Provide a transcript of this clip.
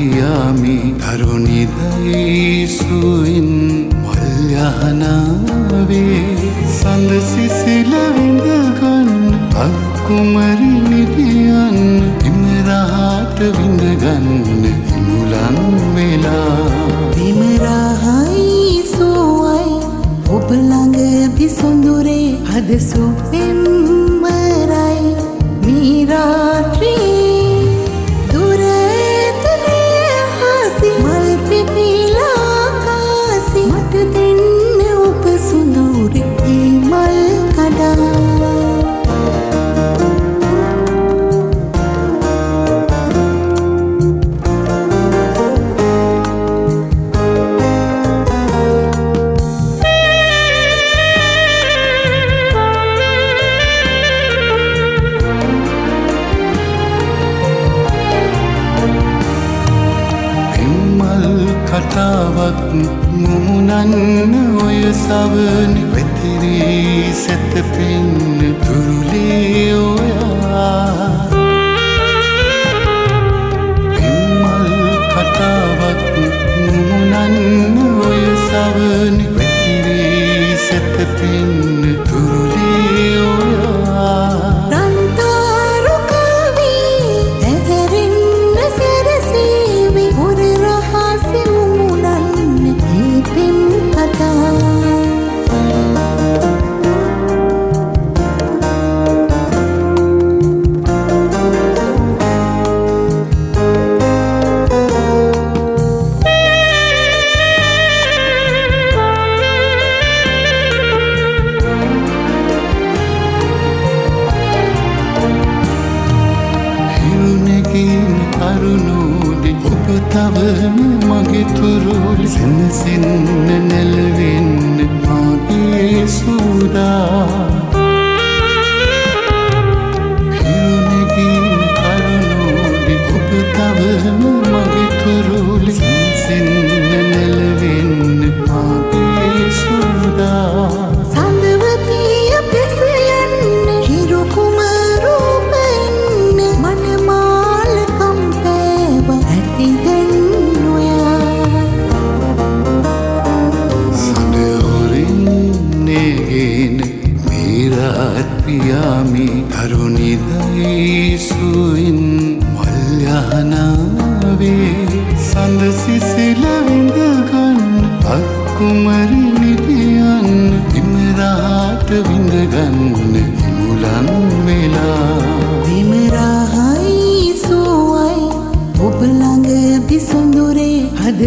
පියාමි තරුණිදයි සුවින් මල් යහනාවේ සඳ සිසිල විඳගන්න අක්කුමරි නිදියන්න ඉමරහට විඳගන්න ඉමුලන් වෙලා විමරහයි සුවයි ඔබ ළඟදි සොඳුරේ අද සුපෙම්මරයි මේ රාත්‍රී කතාවක් මුමුණන්න ඔය සවන වෙතිරී සැතපෙන්න තුරුලේ ඔයා එම්මල් කතාවක් මුමුණන්න ඔය සවන වෙතිරී සැතපෙන්න තුරුලේ ඔයා තවම මගේ තුරුලි සෙනසෙන්න නැලවෙන්න මාගේ සූදා හිරුණකින් කරුණෝඩි ඔබ තවම මගේ තුරුලි සෙනසෙන්න නැලවෙන්න මාගේ සූදා සඳවතිය පෙසයන්න හිරු කුමරූපෙන්න මනමාල කම්පෑව ඇතිද පියාමි තරුණිදයි සුවින් මල් යහනාවේ සඳ සිසිල විඳගන්න අක්කුමරි නිදියන්න ඉමරහට විඳගන්න ඉමුලන් වෙලා විමරහයි සුවයි ඔබ ළඟදි සොඳුරේ අද